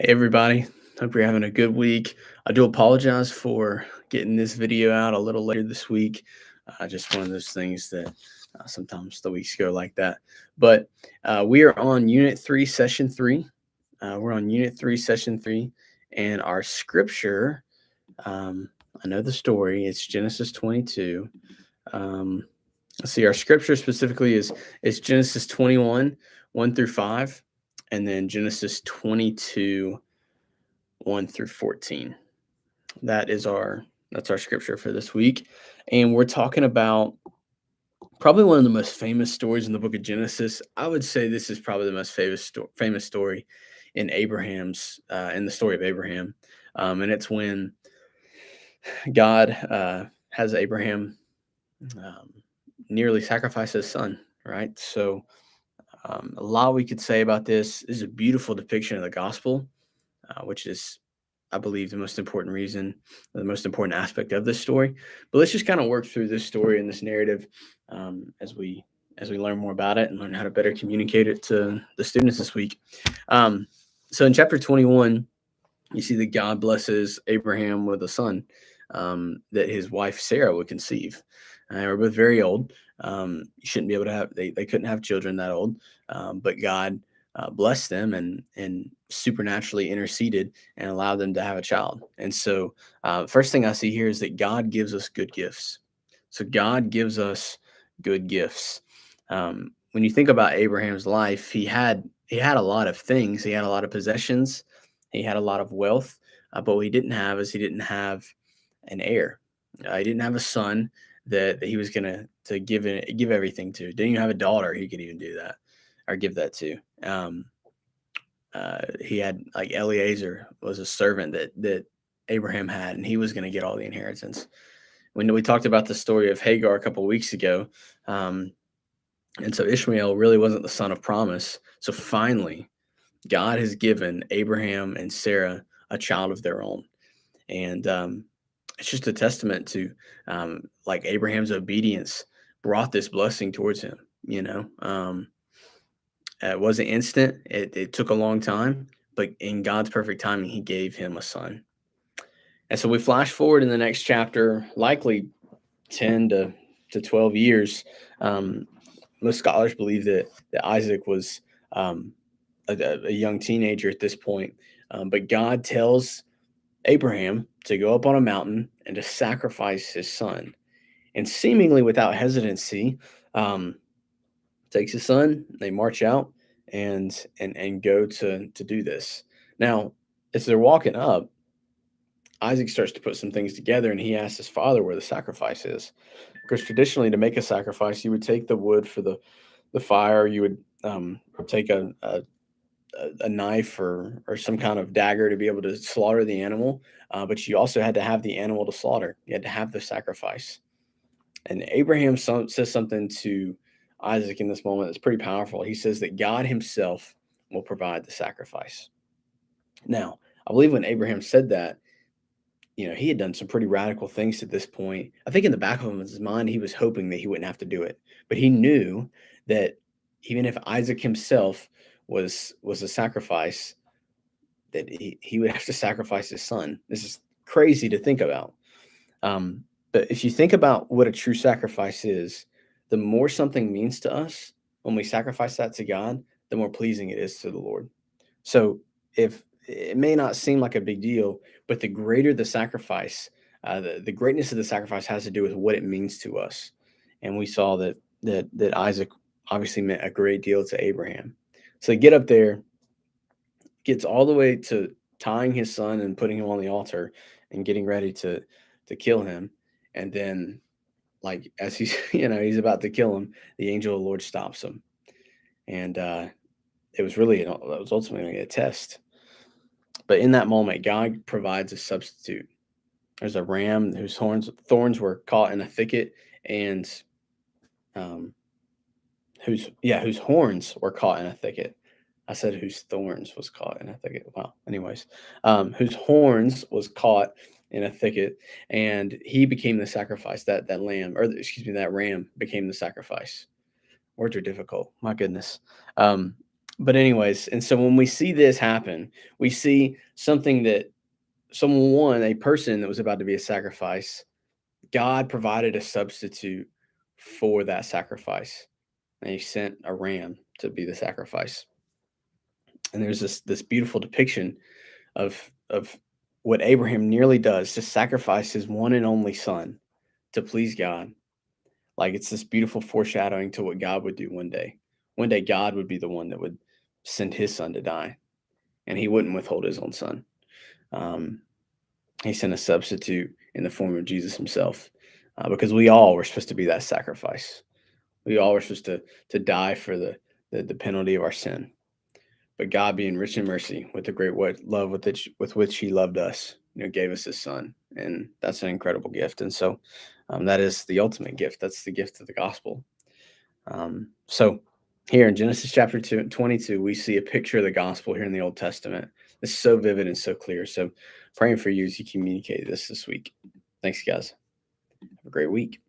Hey everybody, hope you're having a good week. I do apologize for getting this video out a little later this week. Just one of those things that sometimes the weeks go like that. But we are on Unit 3, Session 3. We're on Unit 3, Session 3, and our scripture, um, I know the story, it's Genesis 22. Um, let's see, our scripture specifically is Genesis 21, 1 through 5, and then Genesis 22 1 through 14. That is our scripture for this week. And we're talking about probably one of the most famous stories in the book of Genesis. I would say this is probably the most famous story in in the story of Abraham. And it's when God has Abraham um, nearly sacrifice his son, right? So, a lot we could say about this. This is a beautiful depiction of the gospel, which is, I believe, the most important aspect of this story. But let's just kind of work through this story and this narrative as we learn more about it and learn how to better communicate it to the students this week. Um, so in chapter 21, you see that God blesses Abraham with a son that his wife Sarah would conceive. They were both very old. You shouldn't be able to have they couldn't have children that old, but God blessed them and supernaturally interceded and allowed them to have a child. And so, first thing I see here is that God gives us good gifts. So God gives us good gifts. When you think about Abraham's life, he had a lot of things. He had a lot of possessions. He had a lot of wealth, but what he didn't have is he didn't have an heir. He didn't have a son that he was gonna to give everything to. Didn't even have a daughter he could even do that or give that to. Um, he had like Eliezer was a servant that Abraham had, and he was going to get all the inheritance. When we talked about the story of Hagar a couple of weeks ago, um, and so Ishmael really wasn't the son of promise. So finally, God has given Abraham and Sarah a child of their own, and it's just a testament to like Abraham's obedience brought this blessing towards him. It wasn't instant. It took a long time, but in God's perfect timing, He gave him a son. And so we flash forward in the next chapter, likely 10 to 12 years. Um, Most scholars believe that Isaac was um, a young teenager at this point. But God tells Abraham to go up on a mountain and to sacrifice his son. And seemingly without hesitancy, um, takes his son. They march out and go to do this. Now, as they're walking up, Isaac starts to put some things together, and he asks his father where the sacrifice is. Because traditionally, to make a sacrifice, you would take the wood for the fire. You would take a knife or some kind of dagger to be able to slaughter the animal. But you also had to have the animal to slaughter. You had to have the sacrifice. And Abraham says something to Isaac in this moment that's pretty powerful. He says that God himself will provide the sacrifice. Now, I believe when Abraham said that, he had done some pretty radical things at this point. I think in the back of his mind, he was hoping that he wouldn't have to do it. But he knew that even if Isaac himself was a sacrifice, that he would have to sacrifice his son. This is crazy to think about. But if you think about what a true sacrifice is, the more something means to us when we sacrifice that to God, the more pleasing it is to the Lord. So if it may not seem like a big deal, but the greater the sacrifice, the greatness of the sacrifice has to do with what it means to us. And we saw that Isaac obviously meant a great deal to Abraham. So get up there, gets all the way to tying his son and putting him on the altar and getting ready to kill him. And then like as he's he's about to kill him, the angel of the Lord stops him. And it was really that was ultimately a test. But in that moment, God provides a substitute. There's a ram whose thorns were caught in a thicket, and um, whose horns were caught in a thicket. I said whose thorns was caught in a thicket. Wow. Anyways, whose horns was caught in a thicket, and he became the sacrifice. That lamb, or excuse me, that ram became the sacrifice. Words are difficult. My goodness. Um, But anyways, and so when we see this happen, we see something that someone, a person that was about to be a sacrifice, God provided a substitute for that sacrifice. And he sent a ram to be the sacrifice. And there's this beautiful depiction of what Abraham nearly does to sacrifice his one and only son to please God. Like it's this beautiful foreshadowing to what God would do one day. One day God would be the one that would send his son to die, and he wouldn't withhold his own son. Um, he sent a substitute in the form of Jesus himself, because we all were supposed to be that sacrifice. We all were supposed to die for the penalty of our sin. But God, being rich in mercy, with the great love with which He loved us, gave us His Son, and that's an incredible gift. And so, that is the ultimate gift. That's the gift of the gospel. So, here in Genesis chapter 22, we see a picture of the gospel here in the Old Testament. It's so vivid and so clear. So, praying for you as you communicate this week. Thanks, guys. Have a great week.